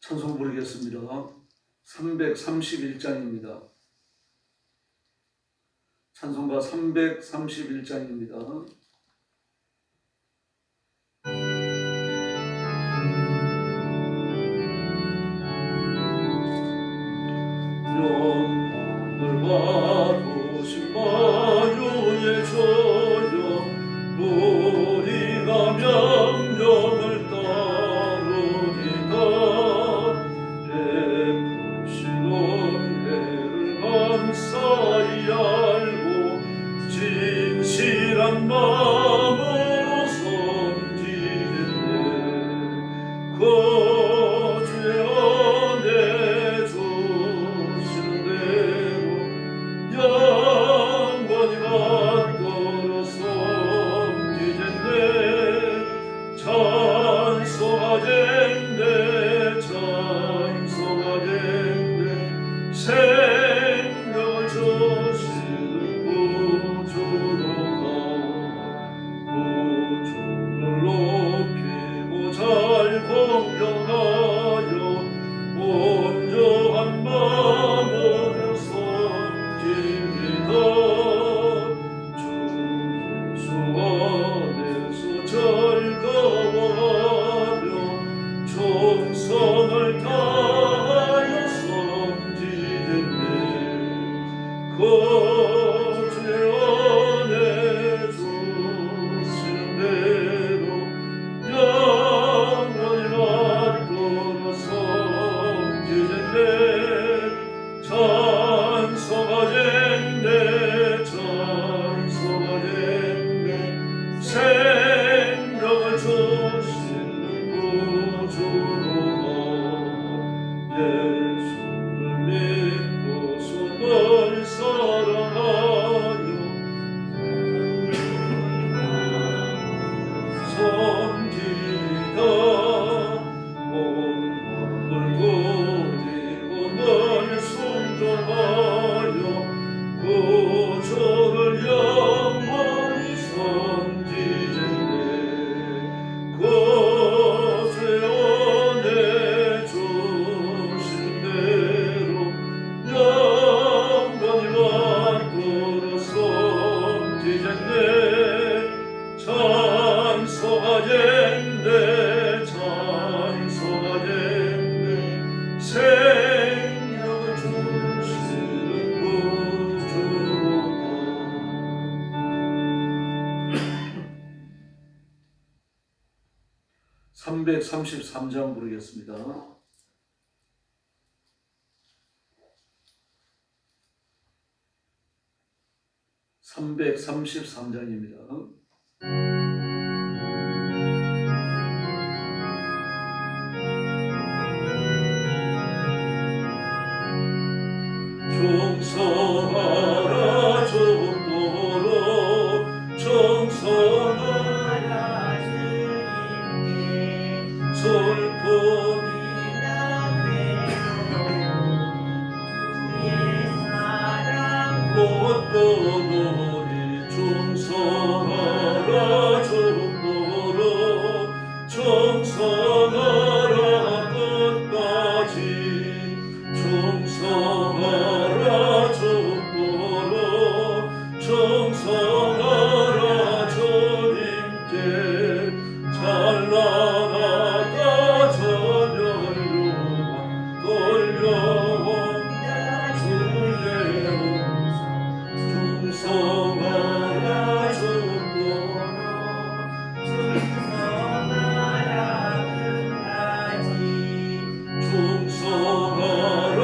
찬송 부르겠습니다. 331장입니다. 찬송가 331장입니다. 영광을 받으신 마요의 저여 우리가 명령을 따르리다 베푸신 은혜를 감사히 알고 진실한 마음으로 섬기겠네 거주의 은혜 주시는 대로 영원히 받들어 섬기겠네 찬송하겠네 찬송하겠네 생명을 주시는 구주로 가 구주를 높이고 잘 공경하여 온전한 마음으로 섬깁니다 주 예수 안에서 즐거워하며 충성을 다하여 섬기겠네 거주의 은혜 주시는 대로 영원히 받들어 섬기겠네 찬송하겠네 찬송하겠네 생명을 주시는 구주로 가 예수를 믿고서 널 사랑하여 섬기다 온 마음을 드리고 널 순종하여 구주를 영원히 섬기겠네 구주의 은혜 주신 대로 영원히 받들어 섬기겠네 찬송하겠네 찬송하겠네 생명을 주시는 구주로 가 333장 부르겠습니다. 333장입니다. 충성하라 죽도록 충성하라 주님께 슬픔이나 괴로움 주의 사랑 못 거두리 충성하라 죽도록 충성하라 끝까지 충성하라 죽도록 충성하라 주님께 찬란하다 전열료가 돌려온다 주의 음성 충성하라 죽도록 충성하라 끝까지 충성하라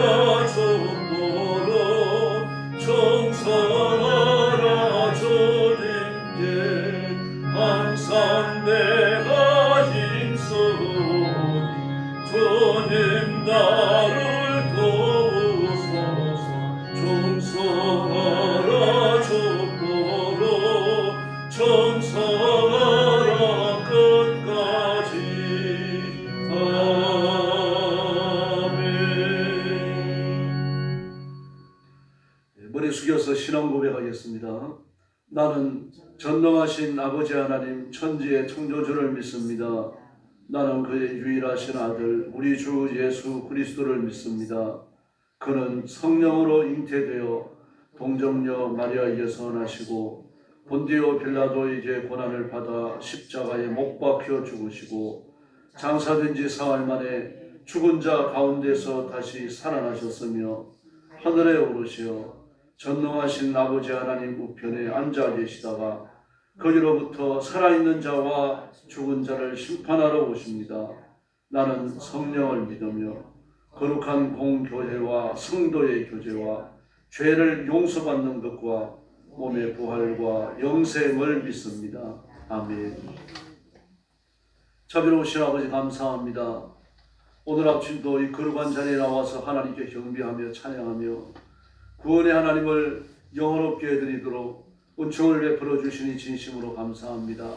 죽도록 충성하라 주님께 항상 내가 힘쓰니 주님 나를 도우소서 충성하라 죽도록 충성하라 끝까지 아멘. 머리 숙여서 신앙 고백하겠습니다. 나는 전능하신 아버지 하나님 천지의 창조주를 믿습니다. 나는 그의 유일하신 아들 우리 주 예수 그리스도를 믿습니다. 그는 성령으로 잉태되어 동정녀 마리아에게서 나시고 본디오 빌라도에게 고난을 받아 십자가에 못 박혀 죽으시고 장사된 지 사흘 만에 죽은 자 가운데서 다시 살아나셨으며 하늘에 오르시어 전능하신 아버지 하나님 우편에 앉아 계시다가 거기로부터 살아있는 자와 죽은 자를 심판하러 오십니다. 나는 성령을 믿으며 거룩한 공교회와 성도의 교제와 죄를 용서받는 것과 몸의 부활과 영생을 믿습니다. 아멘. 자비로우신 아버지 감사합니다. 오늘 아침도 이 거룩한 자리에 나와서 하나님께 경배하며 찬양하며 구원의 하나님을 영화롭게 해드리도록 은총을 베풀어 주시니 진심으로 감사합니다.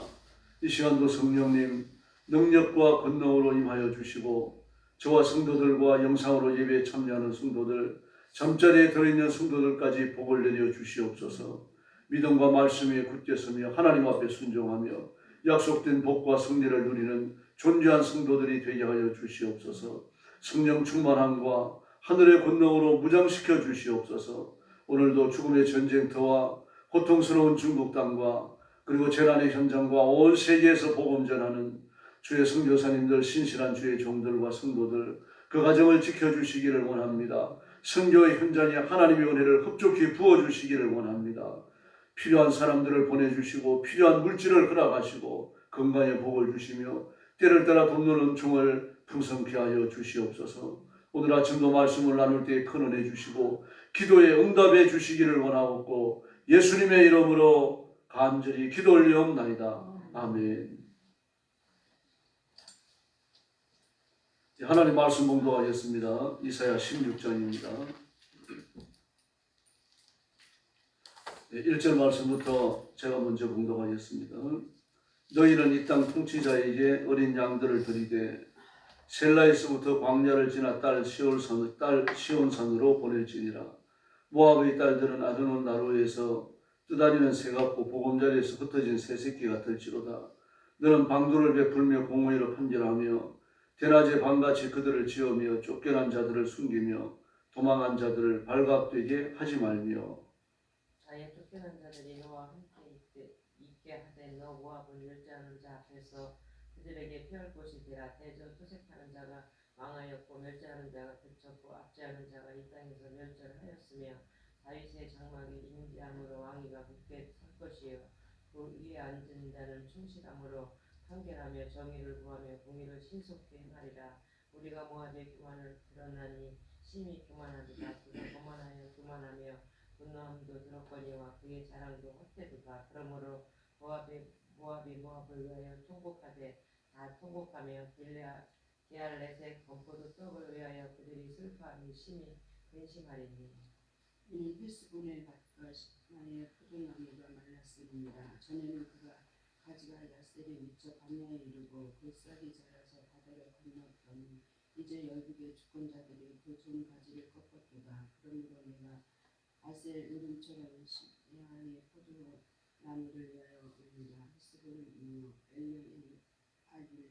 이 시간도 성령님 능력과 권능으로 임하여 주시고 저와 성도들과 영상으로 예배에 참여하는 성도들, 잠자리에 들어있는 성도들까지 복을 내려 주시옵소서. 믿음과 말씀에 굳게 서며 하나님 앞에 순종하며 약속된 복과 승리를 누리는 존귀한 성도들이 되게 하여 주시옵소서. 성령 충만함과 하늘의 권능으로 무장시켜 주시옵소서. 오늘도 죽음의 전쟁터와 고통스러운 중국 땅과 그리고 재난의 현장과 온 세계에서 복음 전하는 주의 선교사님들, 신실한 주의 종들과 성도들, 그 가정을 지켜주시기를 원합니다. 선교의 현장에 하나님의 은혜를 흡족히 부어주시기를 원합니다. 필요한 사람들을 보내주시고 필요한 물질을 허락하시고 건강의 복을 주시며 때를 따라 돕는 은총을 풍성케 하여 주시옵소서. 오늘 아침도 말씀을 나눌 때에 큰 은혜 주시고 기도에 응답해 주시기를 원하옵고 예수님의 이름으로 간절히 기도 올리옵나이다. 아멘. 하나님 말씀 봉독하겠습니다. 이사야 16장입니다. 1절 말씀부터 제가 먼저 봉독하겠습니다. 너희는 이 땅 통치자에게 어린 양들을 드리되 셀라에서부터 광야를 지나 딸 시온산으로 보낼지니라. 모압의 딸들은 아르논 나루에서 뜨다니는 새 같고 보금자리에서 흩어진 새새끼 같을지로다. 너는 방도를 베풀며 공의로 판결하며 대낮에 밤같이 그들을 지으며 쫓겨난 자들을 숨기며 도망한 자들을 발각되게 하지 말며 자의 쫓겨난 자들이 너와 함께 있게 하되 너 모압을 멸제하는 자 앞에서 그들에게 피할 곳이 되라. 대저 투색하는 자가 망하였고 멸제하는 자가 그쳤고 압제하는 자가 이 땅에서 멸절하였으며 다윗의 장막이 임대함으로 왕위가 굳게 설 것이요 그 위에 앉은 자는 충실함으로 판결하며 정의를 구하며 공의를 신속히 행하리라. 우리가 모압의 교만을 드러나니 심히 교만하리라. 그가 거만하여 교만하며 분노함도 들었거니와 그의 자랑도 헛되도다. 그러므로 모압이 모압을 위하여 통곡하되 다 통곡하며 게알렛의 건포도 떡을 위하여 그들이 슬퍼하며 심히 근심하리니 이는 헬스본의 밭과 시프라의 포도나무가 말랐습니다. 전에는 그가 가지가 야셀에 미쳐 광야에 이르고 그 싹이 자라서 바다를 건넜더니 이제 열국의 주권자들이 그 좋은 가지를 꺾었도다. 그러므로 내가 아셀 으름처럼 시야의 포도나무를 위하여 울리라. 헬스본을 이며 엘레알을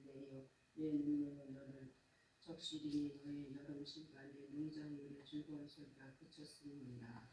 내려 내 눈물로 너를 적시리니 너의 여름 신간에 농작물의 즐거운 소리가 그쳤습니다.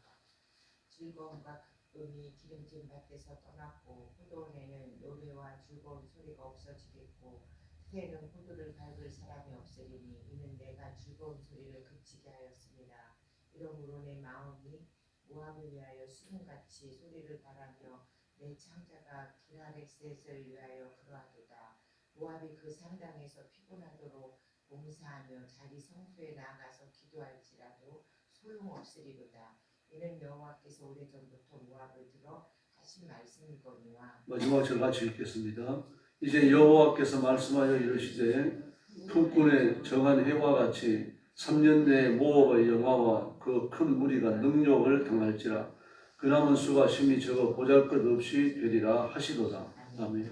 즐거움과 기쁨이 기름진 밭에서 떠났고 포도원에는 노래와 즐거운 소리가 없어지겠고 새는 포도를 밟을 사람이 없으리니 이는 내가 즐거운 소리를 그치게 하였습니다. 이러므로 내 마음이 모압을 위하여 수금같이 소리를 바라며 내 창자가 기라렉셋을 위하여 그러하도다. 모압이 그 산당에서 피곤하도록 봉사하며 자기 성소에 나가서 기도할지라도 소용없으리로다. 이는 여호와께서 오래전부터 모압을 들어 하신 말씀이거니와. 마지막 절 같이 읽겠습니다. 이제 여호와께서 말씀하여 이르시되 품꾼의 정한 해와 같이 3년 내에 모압의 영화와 그 큰 무리가 능욕을 당할지라. 그 남은 수가 심히 적어 보잘것없이 되리라 하시도다. 아멘.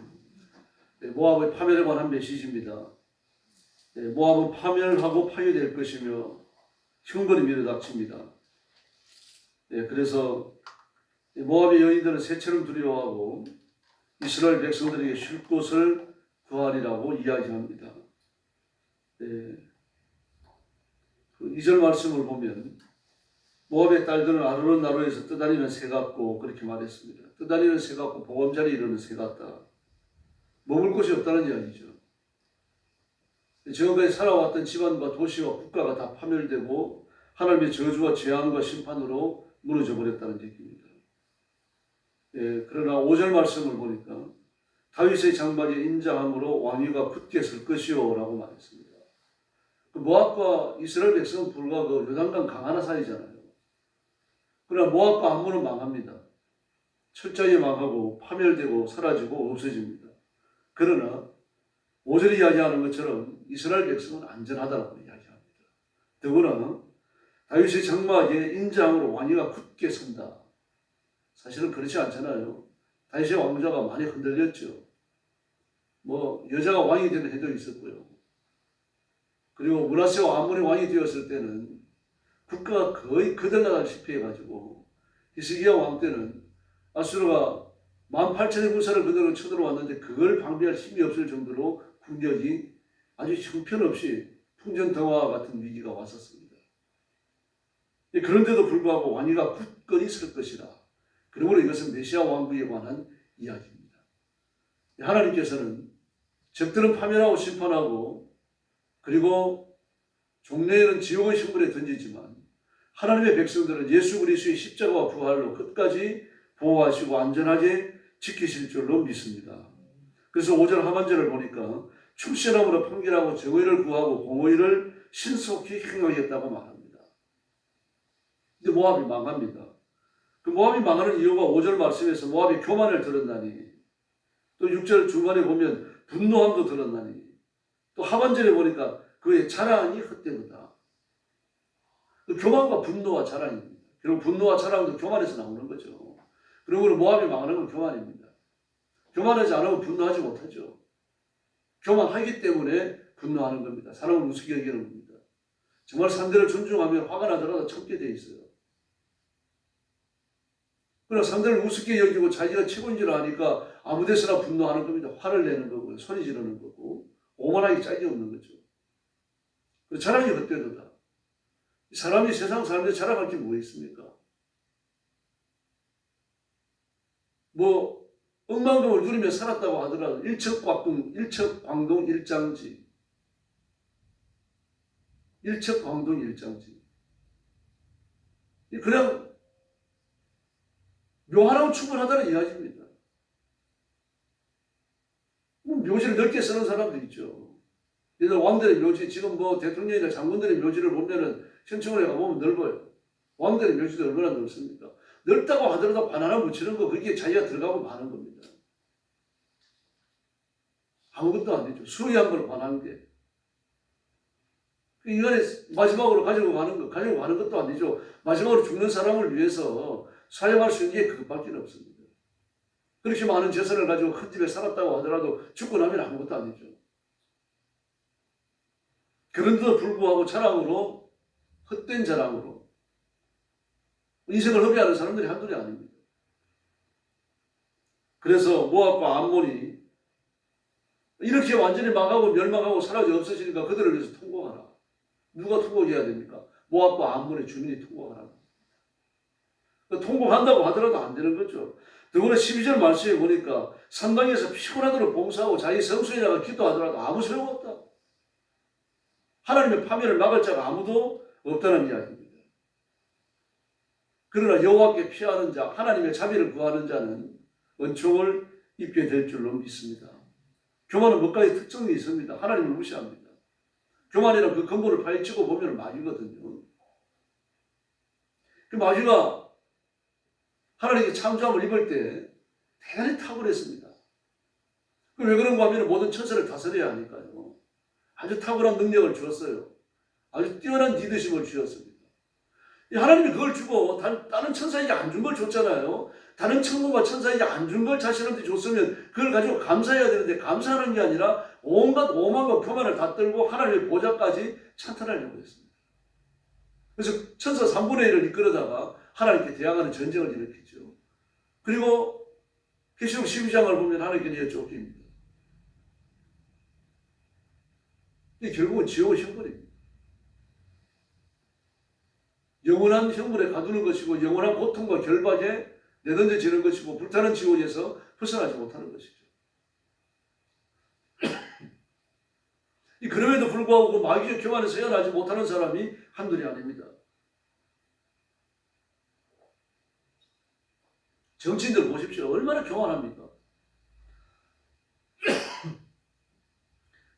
모압의 파멸에 관한 메시지입니다. 모압은 파멸하고 파괴될 것이며 형벌이 밀어닥칩니다. 그래서 모압의 여인들은 새처럼 두려워하고 이스라엘 백성들에게 쉴 곳을 구하리라고 이야기합니다. 그 2절 말씀을 보면 모압의 딸들은 아르논 나루에서 떠다니는 새 같고 그렇게 말했습니다. 떠다니는 새 같고 보금자리 이루는 새 같다. 머물 곳이 없다는 이야기죠. 지금까지 살아왔던 집안과 도시와 국가가 다 파멸되고 하나님의 저주와 재앙과 심판으로 무너져 버렸다는 얘기입니다. 그러나 5절 말씀을 보니까 다윗의 장막에 인자함으로 왕위가 굳게 설 것이요 라고 말했습니다. 모압과 이스라엘 백성은 불과 그 요단강 강 하나 사이잖아요. 그러나 모압과 암몬은 망합니다. 철저히 망하고 파멸되고 사라지고 없어집니다. 그러나 5절이 이야기하는 것처럼 이스라엘 백성은 안전하다고 이야기합니다. 더구나 다윗의 장막에 인자함으로 왕위가 굳게 선다. 사실은 그렇지 않잖아요. 다윗의 왕자가 많이 흔들렸죠. 여자가 왕이 되는 해도 있었고요. 그리고 므낫세와 아몬이 왕이 되었을 때는 국가가 거의 거들나다시피 해가지고 히스기야 왕 때는 아수르가 18,000의 군사를 그대로 쳐들어왔는데 그걸 방비할 힘이 없을 정도로 국력이 아주 형편없이 풍전등화와 같은 위기가 왔었습니다. 그런데도 불구하고 왕위가 굳건히 설 것이라. 그러므로 이것은 메시아 왕국에 관한 이야기입니다. 하나님께서는 적들은 파멸하고 심판하고 그리고 종래에는 지옥의 신분에 던지지만 하나님의 백성들은 예수 그리스도의 십자가와 부활로 끝까지 보호하시고 안전하게 지키실 줄로 믿습니다. 그래서 5절 하반절을 보니까 충실함으로 판결하고 정의를 구하고 공의를 신속히 행하겠다고 말합니다. 근데 모압이 망합니다. 그 모압이 망하는 이유가 5절 말씀에서 모압이 교만을 드러나니 또 6절 중간에 보면 분노함도 드러나니 또 하반절에 보니까 그의 자랑이 헛되었다. 교만과 분노와 자랑입니다. 그리고 분노와 자랑도 교만에서 나오는 거죠. 그러므로 모압이 망하는 건 교만입니다. 교만하지 않으면 분노하지 못하죠. 교만하기 때문에 분노하는 겁니다. 사람을 우습게 여기는 겁니다. 정말 상대를 존중하면 화가 나더라도 참게 돼 있어요. 그러나 상대를 우습게 여기고 자기가 최고인 줄 아니까 아무 데서나 분노하는 겁니다. 화를 내는 거고요. 소리 지르는 거고 오만하기 짝이 없는 거죠. 그리고 자랑이 헛되도다. 사람이 세상 사람들 자랑할 게 뭐 있습니까? 억만금을 누리며 살았다고 하더라도 일척광동 일장지. 그냥 묘하라고 충분하다는 이야기입니다. 묘지를 넓게 쓰는 사람도 있죠. 예를 왕들의 묘지, 지금 대통령이나 장군들의 묘지를 보면은 현충원에 가보면 넓어요. 왕들의 묘지도 얼마나 넓습니까? 넓다고 하더라도 반 하나 묻히는 거, 그게 자기가 들어가고 마는 겁니다. 아무것도 안 되죠. 수리한 걸 반한 게. 인간의 마지막으로 가지고 가는 것도 안 되죠. 마지막으로 죽는 사람을 위해서 사용할 수 있는 게 그것밖에 없습니다. 그렇게 많은 재산을 가지고 큰 집에 살았다고 하더라도 죽고 나면 아무것도 안 되죠. 그런데도 불구하고 자랑으로, 헛된 자랑으로 인생을 허비하는 사람들이 한둘이 아닙니다. 그래서 모압과 암몬이 이렇게 완전히 망하고 멸망하고 사라져 없어지니까 그들을 위해서 통곡하라. 누가 통곡해야 됩니까? 모압과 암몬의 주민이 통곡하라. 통곡한다고 하더라도 안 되는 거죠. 더구나 12절 말씀에 보니까 산당에서 피곤하도록 봉사하고 자기 성소에다가 기도하더라도 아무 소용없다. 하나님의 파멸을 막을 자가 아무도 없다는 이야기입니다. 그러나 여호와께 피하는 자, 하나님의 자비를 구하는 자는 은총을 입게 될 줄로 믿습니다. 교만은 몇 가지 특징이 있습니다. 하나님을 무시합니다. 교만이란 그 근본을 파헤치고 보면 마귀거든요. 그 마귀가 하나님께 참조함을 입을 때 대단히 탁월했습니다. 왜 그런가 하면 모든 천사를 다스려야 하니까요. 아주 탁월한 능력을 주었어요. 아주 뛰어난 리더십을 주었습니다. 하나님이 그걸 주고 다른 천사에게 안 준 걸 줬잖아요. 다른 천군과 천사에게 안 준 걸 자신한테 줬으면 그걸 가지고 감사해야 되는데 감사하는 게 아니라 온갖 오만과 교만을 다 떨고 하나님의 보좌까지 찬탈하려고 했습니다. 그래서 천사 3분의 1을 이끌어다가 하나님께 대항하는 전쟁을 일으켰죠. 그리고 계시록 12장을 보면 하나님께 내어 쫓깁니다. 이게 결국은 지옥의 형벌입니다. 영원한 형벌에 가두는 것이고 영원한 고통과 결박에 내던져지는 것이고 불타는 지옥에서 벗어나지 못하는 것이죠. 그럼에도 불구하고 그 마귀의 교만에서 헤어나지 못하는 사람이 한둘이 아닙니다. 정치인들 보십시오. 얼마나 교만합니까?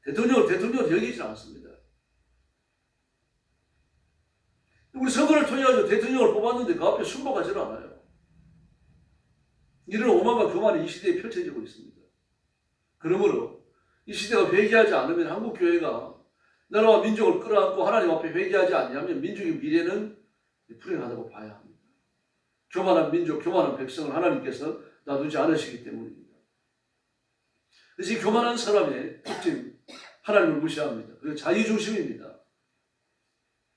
대통령을 여기지 않습니다. 우리 선거를 통해서 대통령을 뽑았는데 그 앞에 순복하지 않아요. 이런 오만과 교만이 이 시대에 펼쳐지고 있습니다. 그러므로 이 시대가 회개하지 않으면 한국교회가 나라와 민족을 끌어안고 하나님 앞에 회개하지 않냐면 민족의 미래는 불행하다고 봐야 합니다. 교만한 민족, 교만한 백성을 하나님께서 놔두지 않으시기 때문입니다. 그래서 이 교만한 사람의 특징, 하나님을 무시합니다. 그리고 자유중심입니다.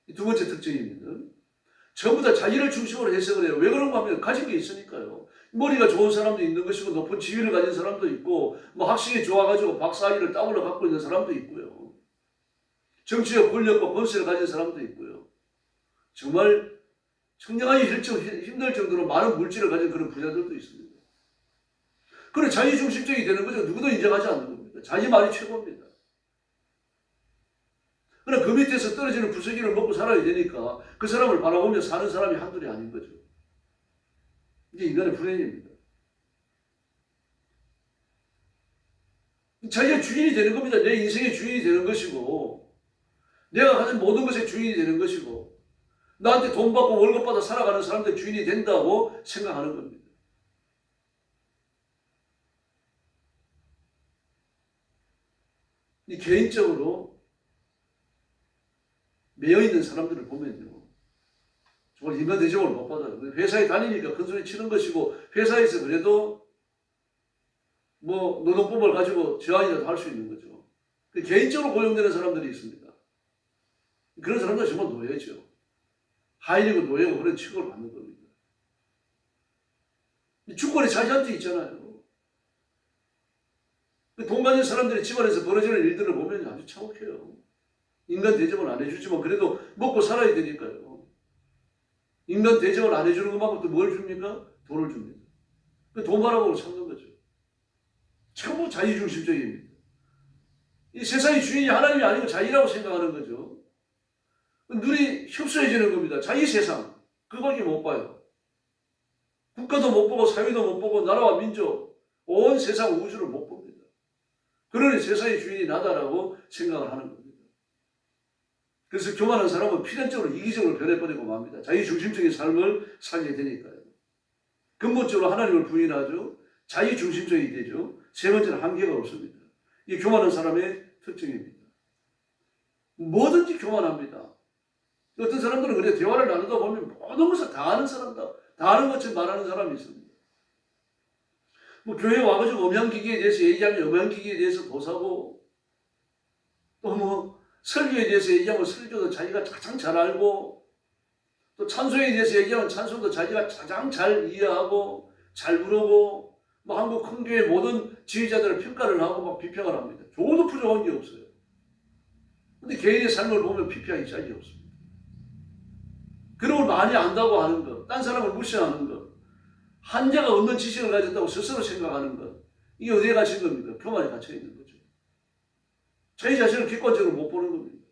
이 두 번째 특징입니다. 전부 다 자기를 중심으로 해석을 해요. 왜 그런가 하면 가진 게 있으니까요. 머리가 좋은 사람도 있는 것이고 높은 지위를 가진 사람도 있고 뭐 학식이 좋아가지고 박사학위를 따블로 갖고 있는 사람도 있고요. 정치적 권력과 권세를 가진 사람도 있고요. 정말 청량하기 힘들 정도로 많은 물질을 가진 그런 부자들도 있습니다. 그래 자유중심적이 되는 거죠. 누구도 인정하지 않는 겁니다. 자기 말이 최고입니다. 그러나 그 밑에서 떨어지는 부서기를 먹고 살아야 되니까 그 사람을 바라보며 사는 사람이 한둘이 아닌 거죠. 이게 인간의 불행입니다. 자기가 주인이 되는 겁니다. 내 인생의 주인이 되는 것이고 내가 가진 모든 것의 주인이 되는 것이고 나한테 돈 받고 월급 받아 살아가는 사람들 주인이 된다고 생각하는 겁니다. 이 개인적으로 매여있는 사람들을 보면요. 정말 인간 대접을 못 받아요. 회사에 다니니까 큰소리 치는 것이고 회사에서 그래도 뭐 노동법을 가지고 제한이라도 할 수 있는 거죠. 개인적으로 고용되는 사람들이 있습니다. 그런 사람들은 정말 노예죠. 하인이고 노예고 그런 취급을 받는 겁니다. 주권이 자기한테 있잖아요. 돈 가진 사람들이 집안에서 벌어지는 일들을 보면 아주 참혹해요. 인간 대접을 안 해주지만 그래도 먹고 살아야 되니까요. 인간 대접을 안 해주는 것만큼 또 뭘 줍니까? 돈을 줍니다. 돈 벌어보고 찾는 거죠. 전부 자유중심적입니다. 이 세상의 주인이 하나님이 아니고 자기라고 생각하는 거죠. 눈이 흡수해지는 겁니다. 자기 세상 그거밖에 못 봐요. 국가도 못 보고 사회도 못 보고 나라와 민족 온 세상 우주를 못 봅니다. 그러니 세상의 주인이 나다라고 생각을 하는 겁니다. 그래서 교만한 사람은 필연적으로 이기적으로 변해버리고 맙니다. 자기중심적인 삶을 살게 되니까요. 근본적으로 하나님을 부인하죠. 자기중심적이 되죠. 세 번째는 한계가 없습니다. 이게 교만한 사람의 특징입니다. 뭐든지 교만합니다. 어떤 사람들은 그래 대화를 나누다 보면 모든 것을 다 아는 사람다. 다 아는 것처럼 말하는 사람이 있습니다. 뭐 교회 와가지고 음향기기에 대해서 얘기하면 음향기기에 대해서 도사고 또 뭐 설교에 대해서 얘기하면 설교도 자기가 가장 잘 알고 또 찬송에 대해서 얘기하면 찬송도 자기가 가장 잘 이해하고 잘 부르고 뭐 한국 큰 교회 모든 지휘자들을 평가를 하고 막 비평을 합니다. 좋아도 부족한 게 없어요. 근데 개인의 삶을 보면 비평이 짝이 없습니다. 그런 걸 많이 안다고 하는 것, 딴 사람을 무시하는 것, 한계가 없는 지식을 가졌다고 스스로 생각하는 것, 이게 어디에 갇힌 겁니까? 교만에 갇혀 있는 거죠. 자기 자신을 객관적으로 못 보는 겁니다.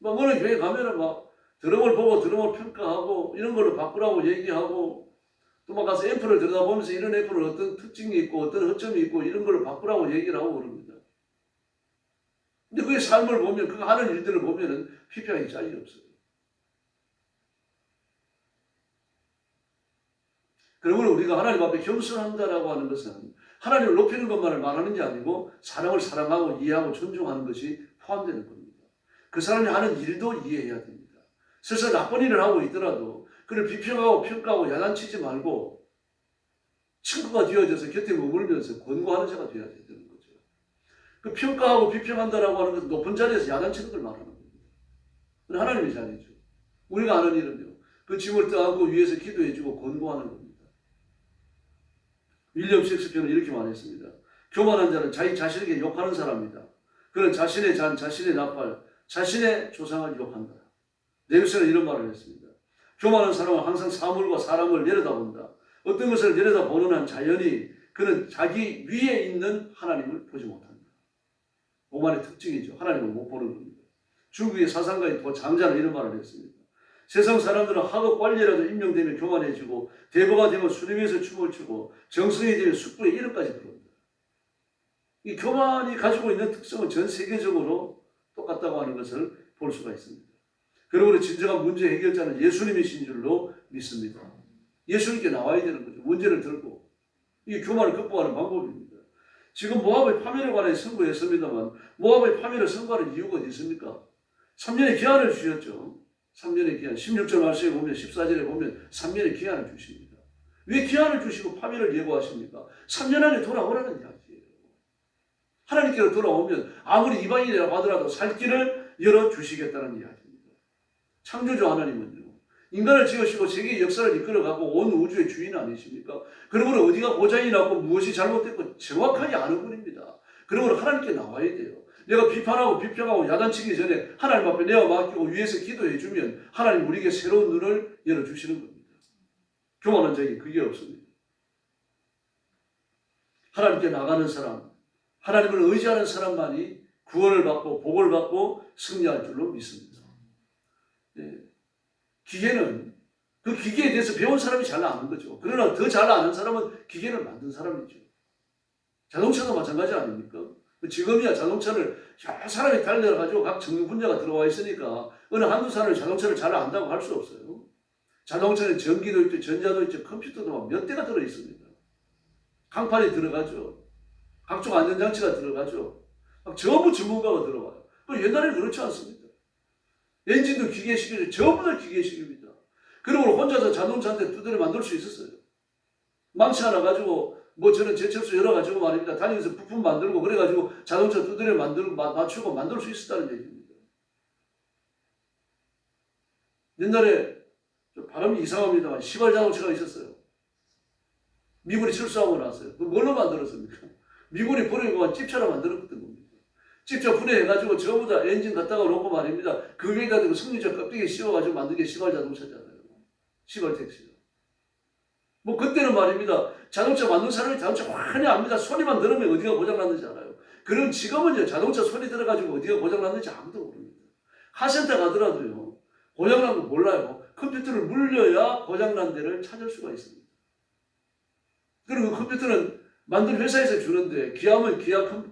막 어느 교회 가면은 막 드럼을 보고 드럼을 평가하고 이런 걸로 바꾸라고 얘기하고 또 막 가서 앰프를 들여다보면서 이런 앰프는 어떤 특징이 있고 어떤 허점이 있고 이런 걸로 바꾸라고 얘기를 하고 그럽니다. 근데 그의 삶을 보면 그 하는 일들을 보면은 피평이 짝이 없어요. 그러므로 우리가 하나님 앞에 겸손한다라고 하는 것은 하나님을 높이는 것만을 말하는 게 아니고 사람을 사랑하고 이해하고 존중하는 것이 포함되는 겁니다. 그 사람이 하는 일도 이해해야 됩니다. 스스로 나쁜 일을 하고 있더라도 그를 비평하고 평가하고 야단치지 말고 친구가 되어져서 곁에 머물면서 권고하는 자가 되어야 되는 거죠. 그 평가하고 비평한다라고 하는 것은 높은 자리에서 야단치는 걸 말하는 겁니다. 그건 하나님의 자리죠. 우리가 하는 일은요. 그 짐을 떠안고 위에서 기도해주고 권고하는 겁니다. 윌리엄 셰익스피어는 이렇게 말했습니다. 교만한 자는 자기 자신에게 욕하는 사람이다. 그는 자신의 잔, 자신의 나팔, 자신의 조상을 유혹한다. 레위서는 이런 말을 했습니다. 교만한 사람은 항상 사물과 사람을 내려다본다. 어떤 것을 내려다보는 한 자연히 그는 자기 위에 있는 하나님을 보지 못한다. 오만의 특징이죠. 하나님을 못 보는 겁니다. 중국의 사상가인 장자는 이런 말을 했습니다. 세상 사람들은 학업 관리라도 임명되면 교만해지고 대보가 되면 수림에서 춤을 추고 정성이 되면 숙부에 이름까지 들어온다. 이 교만이 가지고 있는 특성은 전 세계적으로 똑같다고 하는 것을 볼 수가 있습니다. 그러므로 진정한 문제 해결자는 예수님이신 줄로 믿습니다. 예수님께 나와야 되는 거죠. 문제를 들고. 이 교만을 극복하는 방법입니다. 지금 모압의 파멸에 관해 선고했습니다만 모압의 파멸을 선고하는 이유가 어디 있습니까? 3년의 기한을 주셨죠. 3년의 기한. 16절 말씀에 보면 14절에 보면 3년의 기한을 주십니다. 왜 기한을 주시고 파멸을 예고하십니까? 3년 안에 돌아오라는 이야기예요. 하나님께로 돌아오면 아무리 이방인이라고 하더라도 살 길을 열어주시겠다는 이야기입니다. 창조주 하나님은요. 인간을 지으시고 세계의 역사를 이끌어가고 온 우주의 주인 아니십니까? 그러므로 어디가 고장이 났고 무엇이 잘못됐고 정확하게 아는 분입니다. 그러므로 하나님께 나와야 돼요. 내가 비판하고 비평하고 야단치기 전에 하나님 앞에 내어 맡기고 위에서 기도해 주면 하나님 우리에게 새로운 눈을 열어주시는 겁니다. 교만한 자에게 그게 없습니다. 하나님께 나가는 사람, 하나님을 의지하는 사람만이 구원을 받고 복을 받고 승리할 줄로 믿습니다. 네. 기계는 그 기계에 대해서 배운 사람이 잘 아는 거죠. 그러나 더 잘 아는 사람은 기계를 만든 사람이죠. 자동차도 마찬가지 아닙니까? 지금이야 자동차를 여러 사람이 달려가지고 각 전문 분야가 들어와 있으니까 어느 한두 사람이 자동차를 잘 안다고 할 수 없어요. 자동차는 전기도 있고 전자도 있고 컴퓨터도 막 몇 대가 들어 있습니다. 강판이 들어가죠. 각종 안전장치가 들어가죠. 막 전부 전문가가 들어와요. 옛날에는 그렇지 않습니다. 엔진도 기계식이죠. 전부 다 기계식입니다. 그러므로 혼자서 자동차한테 두드려 만들 수 있었어요. 망치 하나 가지고 뭐 저는 제철소 열어 가지고 말입니다. 다니면서 부품 만들고 그래가지고 자동차 두드려 만들고 맞추고 만들 수 있었다는 얘기입니다. 옛날에 발음이 이상합니다만 시발 자동차가 있었어요. 미군이 철수하고 나서요. 그 뭘로 만들었습니까? 미군이 버리고 찝차로 만들었던 겁니다. 찝차 분해해가지고 전부 다 엔진 갖다가 놓고 말입니다. 그 위에다 대고 승리자 껍데기 씌워가지고 만든 게 시발 자동차잖아요. 시발 택시요. 뭐 그때는 말입니다. 자동차 만든 사람이 자동차 많이 압니다. 소리만 들으면 어디가 고장났는지 알아요. 그럼 지금은요. 자동차 소리 들어가지고 어디가 고장났는지 아무도 모릅니다. 카센터 가더라도요. 고장난 거 몰라요. 컴퓨터를 물려야 고장난 데를 찾을 수가 있습니다. 그리고 그 컴퓨터는 만든 회사에서 주는데 기아면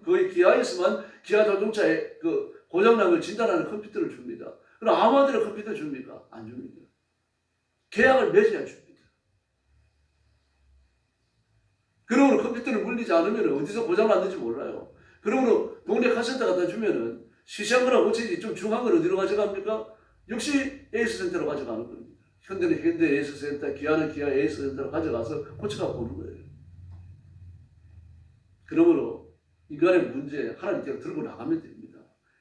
거의 기아에서만 기아 자동차에 그 고장난 걸 진단하는 컴퓨터를 줍니다. 그럼 아무한테나 컴퓨터 줍니까? 안 줍니다. 계약을 맺어야 줍니다. 그러므로 컴퓨터를 물리지 않으면 어디서 고장났는지 몰라요. 그러므로 동네 카센터 갖다 주면은 시시한 거나 고치지 좀 중요한 걸 어디로 가져갑니까? 역시 에이스센터로 가져가는 겁니다. 현대는 현대 에이스센터, 기아는 기아 에이스센터로 가져가서 고쳐가 보는 거예요. 그러므로 인간의 문제 하나님께 들고 나가면 됩니다.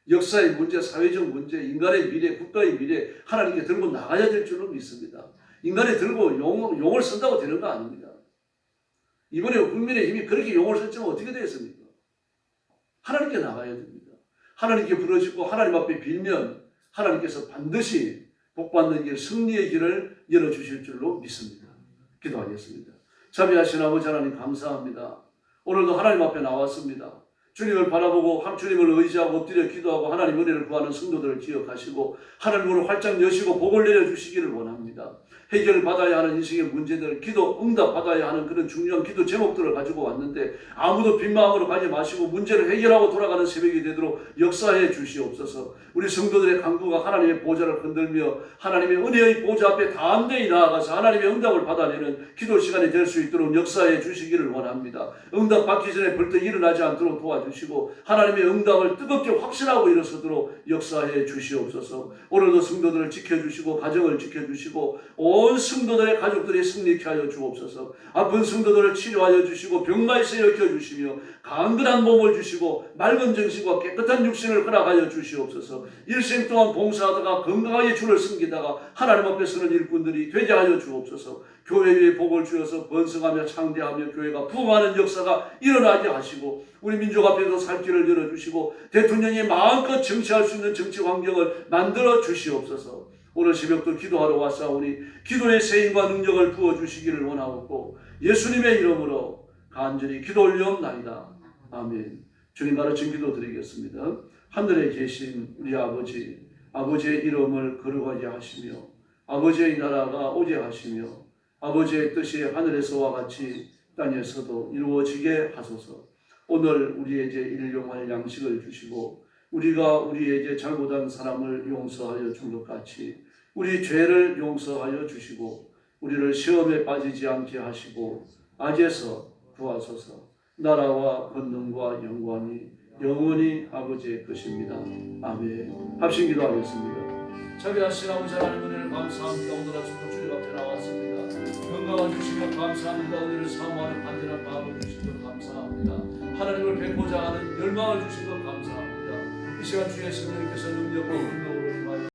역사의 문제, 사회적 문제, 인간의 미래, 국가의 미래 하나님께 들고 나가야 될 줄로 믿습니다. 인간이 들고 용을 쓴다고 되는 거 아닙니다. 이번에 국민의힘이 그렇게 용을 썼지만 어떻게 되었습니까? 하나님께 나가야 됩니다. 하나님께 부르짖고 하나님 앞에 빌면 하나님께서 반드시 복받는 길, 승리의 길을 열어주실 줄로 믿습니다. 기도하겠습니다. 자비하신 아버지 하나님 감사합니다. 오늘도 하나님 앞에 나왔습니다. 주님을 바라보고 주님을 의지하고 엎드려 기도하고 하나님 은혜를 구하는 성도들을 기억하시고 하나님으로 활짝 여시고 복을 내려주시기를 원합니다. 해결을 받아야 하는 인생의 문제들, 기도 응답 받아야 하는 그런 중요한 기도 제목들을 가지고 왔는데 아무도 빈 마음으로 가지 마시고 문제를 해결하고 돌아가는 새벽이 되도록 역사해 주시옵소서. 우리 성도들의 강구가 하나님의 보좌를 흔들며 하나님의 은혜의 보좌 앞에 담대히 나아가서 하나님의 응답을 받아내는 기도 시간이 될 수 있도록 역사해 주시기를 원합니다. 응답 받기 전에 벌떡 일어나지 않도록 도와주시고 하나님의 응답을 뜨겁게 확신하고 일어서도록 역사해 주시옵소서. 오늘도 성도들을 지켜주시고 가정을 지켜주시고 온 온 성도들의 가족들이 승리케 하여 주옵소서. 아픈 성도들을 치료하여 주시고 병마에서 여겨주시며 강건한 몸을 주시고 맑은 정신과 깨끗한 육신을 허락하여 주시옵소서. 일생 동안 봉사하다가 건강하게 주를 섬기다가 하나님 앞에 서는 일꾼들이 되게 하여 주옵소서. 교회 위에 복을 주어서 번성하며 창대하며 교회가 부흥하는 역사가 일어나게 하시고 우리 민족 앞에도 살 길을 열어주시고 대통령이 마음껏 정치할 수 있는 정치 환경을 만들어 주시옵소서. 오늘 새벽도 기도하러 왔사오니 기도의 세임과 능력을 부어주시기를 원하옵고 예수님의 이름으로 간절히 기도 올리옵나이다. 아멘. 주님 가르친 기도 드리겠습니다. 하늘에 계신 우리 아버지, 아버지의 이름을 거룩하게 하시며 아버지의 나라가 오게 하시며 아버지의 뜻이 하늘에서와 같이 땅에서도 이루어지게 하소서. 오늘 우리에게 일용할 양식을 주시고 우리가 우리에게 잘못한 사람을 용서하여 준 것 같이 우리 죄를 용서하여 주시고 우리를 시험에 빠지지 않게 하시고 악에서 구하소서. 나라와 권능과 영광이 영원히 아버지의 것입니다. 아멘. 합심 기도하겠습니다. 자비하신 아버지 하나님 은혜를 감사합니다. 오늘 아침도 주님 앞에 나왔습니다. 건강을 주시며 감사합니다. 은혜를 사모하는 간절한 마음을 주신 것 감사합니다. 하나님을 뵙고자 하는 열망을 주신 것 감사합니다. 이 시간 주의 성령께서 능력으로